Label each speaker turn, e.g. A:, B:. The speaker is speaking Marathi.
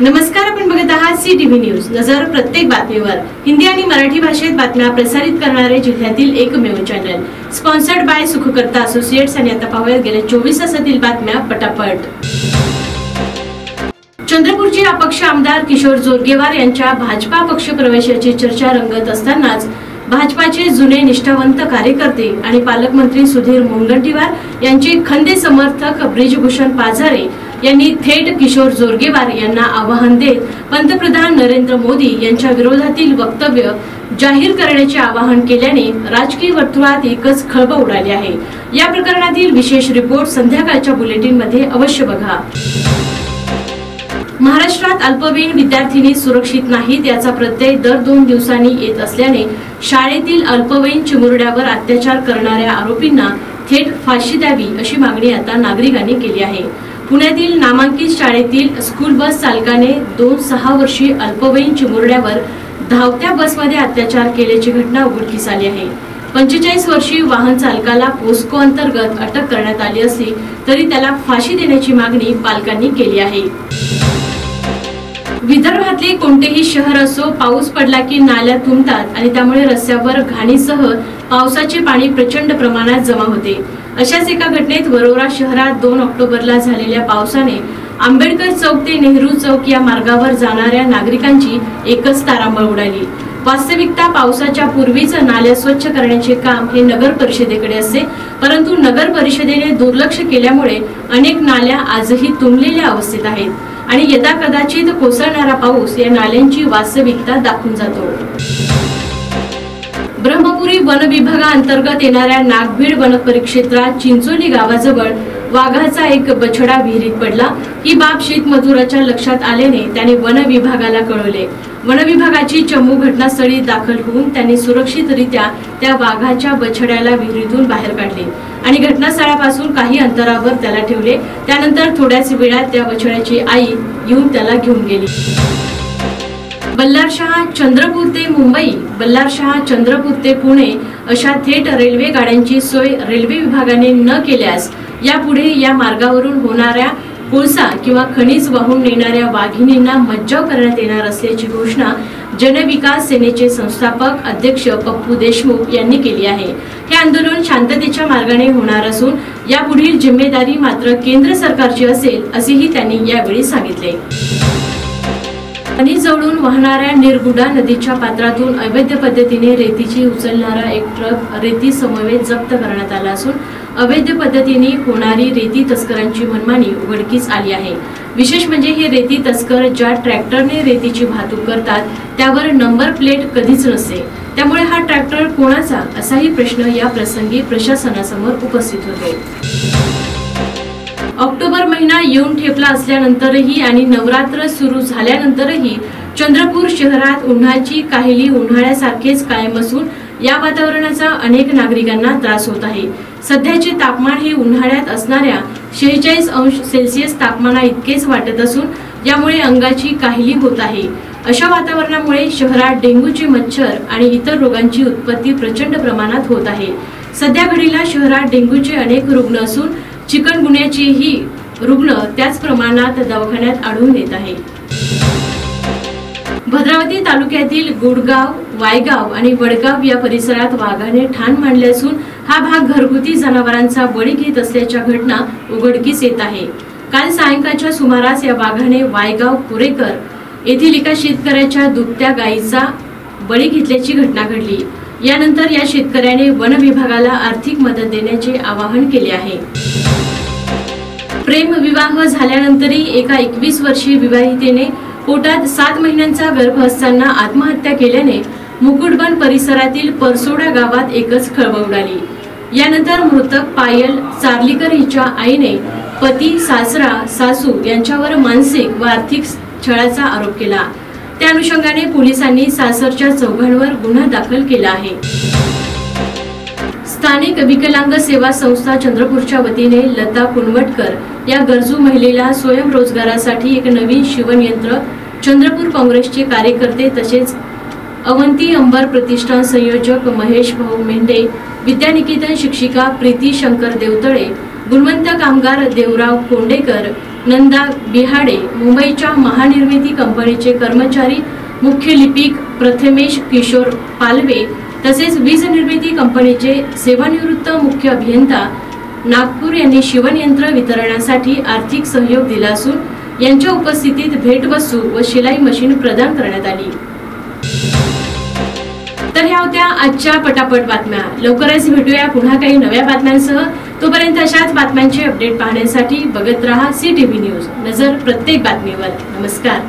A: नमस्कार, आपण बघत आहात CTV न्यूज. नजर प्रत्येक बातमीवर. हिंदी आणि मराठी भाषेत बातम्या प्रसारित करणारे जिल्ह्यातील एकमेव channel. Sponsored by Sukhkarta associates. आणि आता पाहूया गेल्या 24 तासातील बातम्या पटापट. चंद्रपूरचे अपक्ष आमदार किशोर जोरगेवार यांच्या भाजपा पक्ष प्रवेशाची चर्चा रंगत असतानाच भाजपाचे जुने निष्ठावंत कार्यकर्ते आणि पालकमंत्री सुधीर मुनगंटीवार यांचे खंदे समर्थक ब्रिजभूषण पाजारे यांनी थेट किशोर जोरगेवार यांना आवाहन देत पंतप्रधान नरेंद्र मोदी यांच्या विरोधातील वक्तव्य जाहीर करण्याचे आवाहन केल्याने राजकीय वर्तुळात एकच खळबळ उडाली आहे. या प्रकरणातील विशेष रिपोर्ट संध्याकाळच्या बुलेटिन मध्ये अवश्य बघा. महाराष्ट्रात अल्पवयीन विद्यार्थिनी सुरक्षित नाहीत याचा प्रत्यय दर 2 दिवसांनी येत असल्याने शाळेतील अल्पवयीन चिमुरड्यावर अत्याचार करणाऱ्या आरोपींना थेट फाशी द्यावी अशी मागणी आता नागरिकांनी केली आहे. पुण्यातील नामांकित शाळेतील स्कूल बस चालकाने 2-6 वर्षीय अल्पवयीन चिमुरड्यावर धावत्या बसमध्ये अत्याचार केल्याची घटना उघडकीस आली आहे. 45 वर्षीय वाहन चालकाला पोस्को अंतर्गत अटक करण्यात आली असली तरी त्याला फाशी देण्याची मागणी पालकांनी केली आहे. विदर्भातले कोणतेही शहर असो, पाऊस पडला की नाल्या तुंबतात आणि त्यामुळे रस्त्यावर घाणीसह पावसाचे पाणी प्रचंड प्रमाणात जमा होते. अशाच एका घटनेत वरोरा शहरात 2 ऑक्टोबरला झालेल्या पावसाने आंबेडकर चौक ते नेहरू चौक या मार्गावर जाणाऱ्या नागरिकांची एकच तारांबळ उडाली. वास्तविकता पावसाच्या पूर्वीच नाल्या स्वच्छ करण्याचे काम हे नगर परिषदेकडे असते, परंतु नगर परिषदेने दुर्लक्ष केल्यामुळे अनेक नाल्या आजही तुंबलेल्या अवस्थेत आहेत आणि यदा कदाचित कोसळणारा पाऊस या नाल्यांची वास्तविकता दाखवून जातो. ब्रह्मपुरी वन विभागाअंतर्गत येणाऱ्या नागभीड वन परिक्षेत्रात चिंचोली गावाजवळ वाघाचा एक बछडा विहिरीत पडला. ही बाब शेतमजुराच्या लक्षात आल्याने त्याने वन विभागाला कळवले. वन विभागाची चमू घटनास्थळी दाखल होऊन त्यांनी सुरक्षितरित्या त्या वाघाच्या बछड्याला विहिरीतून बाहेर काढले आणि घटनास्थळापासून काही अंतरावर त्याला ठेवले. त्यानंतर थोड्याच वेळात त्या बछड्याची आई येऊन त्याला घेऊन गेली. बल्लारशाह चंद्रपूर ते मुंबई, बल्लारशाह चंद्रपूर ते पुणे अशा थेट रेल्वे गाड्यांची सोय रेल्वे विभागाने न केल्यास यापुढे या मार्गावरून होणाऱ्या कोळसा किंवा खनिज वाहून नेणाऱ्या वाघिणींना मज्जाव करण्यात येणार असल्याची घोषणा जनविकास सेनेचे संस्थापक अध्यक्ष पप्पू देशमुख यांनी केली आहे. हे आंदोलन शांततेच्या मार्गाने होणार असून यापुढील जिम्मेदारी मात्र केंद्र सरकारची असेल असेही त्यांनी यावेळी सांगितले. खनिज जवळून वाहणाऱ्या निरगुडा नदीच्या पात्रातून अवैध पद्धतीने रेतीची उचलणारा एक ट्रक रेती समवेत जप्त करण्यात आला असून अवैध पद्धतीने होणारी रेती तस्करांची मनमानी उघडकीस आली आहे. विशेष म्हणजे हे रेती तस्कर ज्या ट्रॅक्टरने रेतीची वाहतूक करतात त्यावर नंबर प्लेट कधीच नसते. त्यामुळे हा ट्रॅक्टर कोणाचा असाही प्रश्न या प्रसंगी प्रशासनासमोर उपस्थित होते. ऑक्टोबर महिना येऊन ठेपला असल्यानंतरही आणि नवरात्र सुरू झाल्यानंतरही चंद्रपूर शहरात उन्हाची काहिली उन्हाळ्यासारखेच कायम असून या वातावरणाचा अनेक नागरिकांना त्रास होत आहे. सध्याचे तापमान हे उन्हाळ्यात असणाऱ्या 46 अंश सेल्सिअस तापमाना इतकेच वाटत असून यामुळे अंगाची काहिली होत आहे. अशा वातावरणामुळे शहरात डेंग्यूचे मच्छर आणि इतर रोगांची उत्पत्ती प्रचंड प्रमाणात होत आहे. सध्या घडीला शहरात डेंग्यूचे अनेक रुग्ण असून चिकनगुन्याचेही रुग्ण त्याच प्रमाणात दवाखान्यात आढळून येत आहे. भद्रावती तालुक्यातील गुडगाव, वायगाव आणि वडगाव या परिसरात वाघाने ठाण मांडले असून हा भाग घरगुती जनावरांचा बळी घेत असल्याच्या घटना उघडकीस येत आहे. काल सायंकाळच्या सुमारास या वाघाने वायगाव कुरेकर येथील एका शेतकऱ्याच्या दुभत्या गायीचा बळी घेतल्याची घटना घडली. यानंतर या शेतकऱ्याने वन विभागाला आर्थिक मदत देण्याचे आवाहन केले आहे. प्रेम विवाह झाल्यानंतरही एका 21 वर्षीय विवाहितेने पोटात 7 महिन्यांचा गर्भ असताना आत्महत्या केल्याने मुकुटबन परिसरातील परसोडा गावात एकच खळबळ उडाली. यानंतर मृतक पायल चार्लीकर हिच्या आईने पती, सासरा, सासू यांच्यावर मानसिक व आर्थिक छळाचा आरोप केला. त्या अनुषंगाने पोलिसांनी सासरच्या चौघांवर गुन्हा दाखल केला आहे. स्थानिक विकलांग सेवा संस्था चंद्रपूरच्या वतीने लता कुनवटकर या गरजू महिलेला स्वयंरोजगारासाठी एक नवीन शिवणयंत्र चंद्रपूर काँग्रेसचे कार्यकर्ते तसेच अवंती अंबर प्रतिष्ठान संयोजक महेश भाऊ मेंढे, विद्यानिकेतन शिक्षिका प्रीती शंकर देवतळे, गुणवंत कामगार देवराव कोंडेकर, नंदा बिहाडे, मुंबईच्या महानिर्मिती कंपनीचे कर्मचारी मुख्य लिपिक प्रथमेश किशोर पालवे तसेच वीज निर्मिती कंपनीचे सेवानिवृत्त मुख्य अभियंता नागपूर यांनी शिवणयंत्र वितरणासाठी आर्थिक सहयोग दिला असून यांच्या उपस्थितीत भेटवस्तू व शिलाई मशीन प्रदान करण्यात आली। तर ह्या होत्या आजच्या पटापट बातम्या। लवकरच भेटूया पुन्हा काही नव्या बातम्यांसह। तोपर्यंत अशाच बातम्यांचे अपडेट पाहण्यासाठी बघत रहा CTV न्यूज, नजर प्रत्येक बातमीवर। नमस्कार।